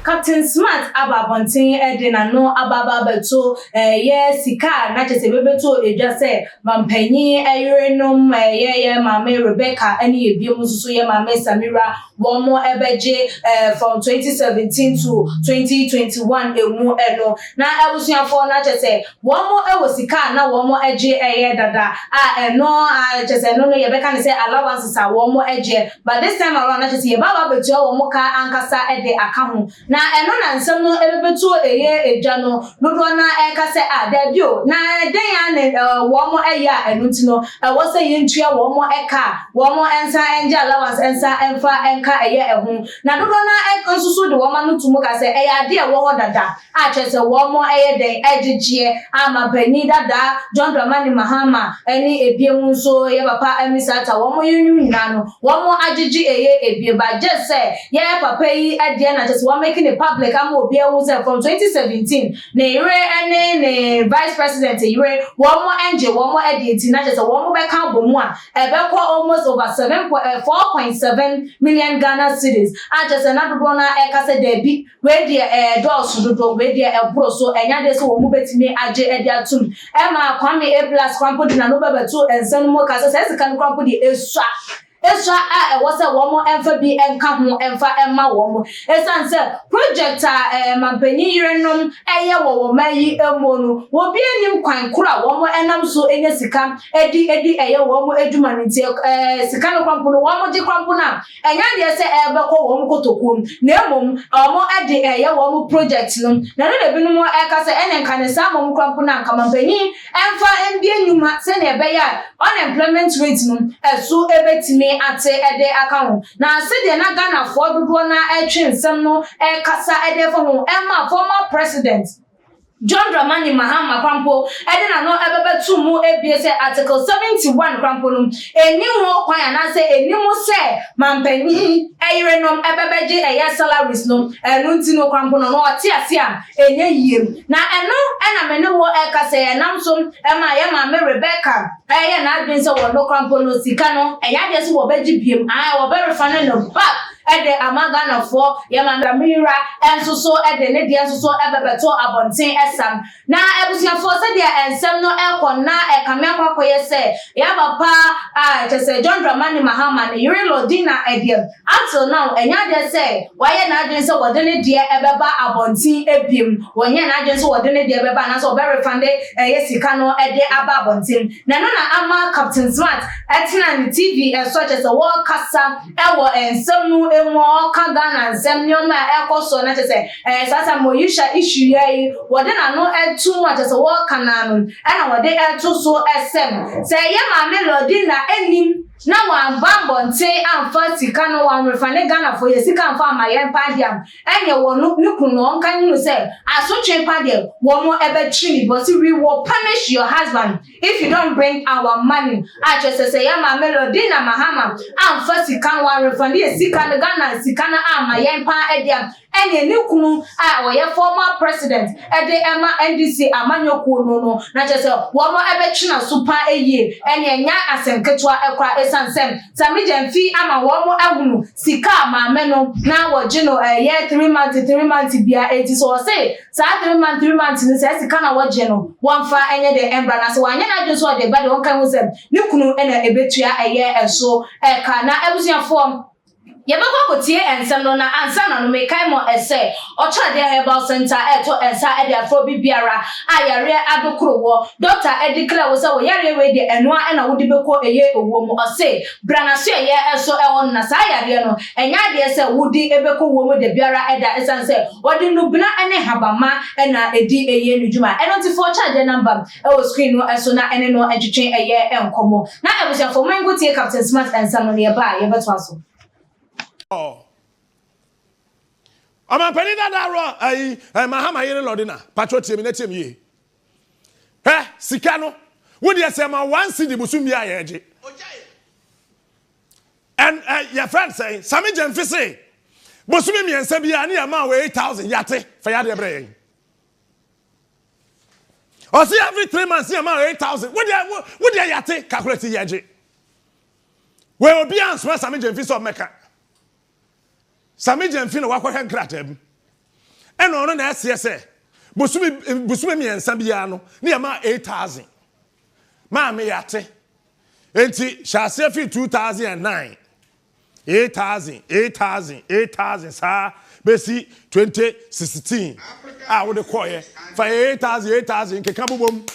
Captain Smart ababontin edina no ababa beto ye sika na chese bebeto eja se mampanyi eyerenom ye mama Rebecca ene ebiem susu ye mama Samira womo ebeje from 2017 to 2021 emu eno na ebusuafo na chese womo ewo sika na womo eje dada eno chese no ye beka ne se allowances a womo eje but this time around na chese ye baba beto womo ka ankasa ede aka ho na eno na nsem no ebebetu eja no dodo na eka se da bio na den ya ne womo eya enu ti no wo se yentua womo eka womo ensa enje allowance ensa enfa enka eye ehu na dodo na eka nsusu de womo no tumu ka se eya de wo ho dada a chese womo eye den ejejie ama bani dada John Dramani Mahama eni ebiemu nso ye papa emisata womo yunu nyina no womo ajeji eye ebie ba je se ye papa yi ade na chese wo making it public am obi ewu se from 2017 na ire ene ne vice president ire womo enje womo ede na chese womo be ka bomu a ebekọ almost over 4.7 million Ghana cedis a chese na dodo na eka se debi we de doors dodo we de ebro so enya de so womo betimi age ede atum ema Kwame A+ kwampo di na no bebeto ensan mo ka se kan kwampo di esua was a woman enfa bi enka ho enfa emma woman esan se project mampani yirenom eye wo mayi emonu wo bi enim kwan kura woman enam so enya sika edi eye woman eduma nti sika no kwampo no woman ji kwampo na enya de se ebekọ woman kotokum na emom omo edi eye woman project no na no de binum eka se enen kan sa mom kwampo na nka mampani enfa embie nyuma se na ebe ya unemployment rate no esu ebetimi ate ede account na se de na Ghana for dodo na etwensem no kasa ede fo ho emma former president John Dramani Mahama kwampo ede na no ebebetu mu ebie se article 71 kwampo no eni ho kwan na se eni mu se mampanyi eyerenom ebebeje eye salaries no enu nti no kwampo no oti ase a enye yiem na eno ena mene wo ekase enam so ema ye mama Rebecca eye na adwen se wo no kwampo no sika no eya de se wo beji biem wo be refane no back ede amagana for yamanda mira ensuso ede ne de ensuso ebebeto abonten esam na ebusuafo se de ensem no ekọ na ekame akwakoye se ya papa chese John Dramani Mahama ne yiri lodina ede until now enya de se waye na adwen se wode ne de ebeba abonten ebiem wonye na adwen se wode ne de ebeba na so be refande yesika no ede aba abonten na no na ama Captain Smart etina ni TV so chese wo kasa ewo ensem no enwo ka Ghana nsem nyoma ekoso na chese sasa moyisha issue yayi wode na no etu mo chese wo kana no na wode etu so esem se ye ma melody na enim na wan bambonte amfa sika no wan refane Ghana for ye sika amfa ma ye padiam enye wonu nikunu onkan nu se asotwe padiam wo mo ebetri but we will punish your husband if you don't bring our money chese se ye ma melody na Mahama amfa sika wan refane ye sika no Ghana sika na ama ye pa ediam enye nikunu wo ye former president ede ema NDC amanyoku no na chese wo mo ebetri na super eye enye nya asenketwa ekwa sansem samijemfi ama womo ahunu sika maame no na woje no ye 3 months bia eti so say sa 3 months ni say sika na woje no wonfa enye de embra na se wanye na dwo so de bade wonkan wo sem ni kunu ena ebetua eye enso ka na ebusuafo yebako kotie ensem no na ansa na no mekai mo ese ocha de herbal center eto ensa e de afro bibiara ayare adokro wo doctor ediclare wo se wo yare we de enoa na wo de beko eye owo mo ose branaso eye eso e won na sa yare no enya de se wo di ebeko wo mo de biara eda esanse wo de no bina ene habama na edi eye nujuma enoti for charge number e wo screen no eso na ene no adwetwen eye enkomo na ebusia for mango tie Captain Smart ensam no ne ba ye beto aso. Oh, I'm a penny that I Mahama yere lodina patriotism in team ye. Sikano, would you say my 1 cedi busumi ayeje? And your friend say, Sami Jemfi say, busumi mi ensebi ani ama 8,000 yate for yade brain. Or see every 3 months ama 8,000. Would you yate calculate yeje? We will be answer Sami Jemfi so meka. Sami Jemfi no wakwa kratem. And on an SCSA. Busumi miensa biya no. Ni ama 8,000. Ma me yate. Enti shase fi 2009. 8,000 sa besi 2016 wo de koye for 8,000 ke kabobom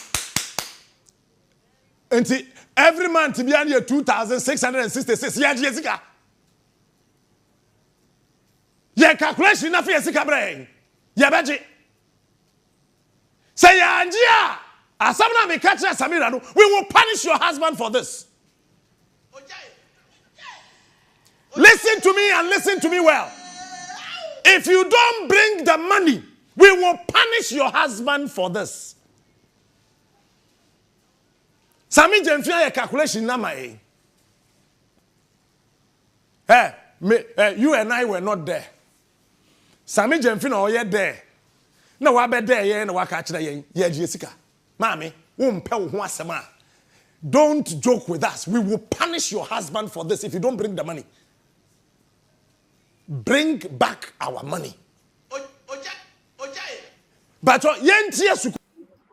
enti every month bi an 2,666 ya je sika ye calculation na fi sika bre ya beje say ya anjia asam na me catch Samira no we will punish your husband for this. Listen to me and listen to me well. If you don't bring the money, we will punish your husband for this. Sami Jemfia calculation na mai. You and I were not there. Sami Jemfina oye there. Na wa be there ye na wa ka kire ye Jessica. Mami, wo mpe wo ho asema. Don't joke with us. We will punish your husband for this if you don't bring the money. Bring back our money. But yentie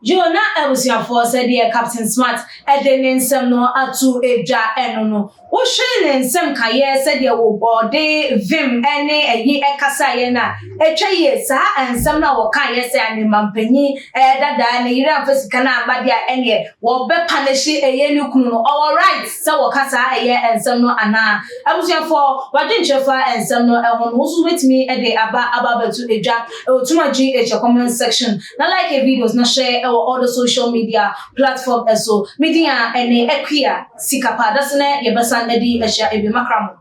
Jona ebusiafo said the Captain Smart edenen nsem no atu eja eno no wo hwe nsem kaye said the wo bode vim ene eyi ekasa ye na etwa ye sa nsem na wo kan ye say ani mampanyi dada ne yira fasika na abade a ene wo be punish eye ni kunu no all right so wo kasa eye nsem no ana ebusiafo wade nchefa nsem no ehon wo so metimi ede aba betu eja otumaji eche comment section na like a videos na share all the social media platform so media and equia sikapa that's na yebasan edi ehia ebi makramo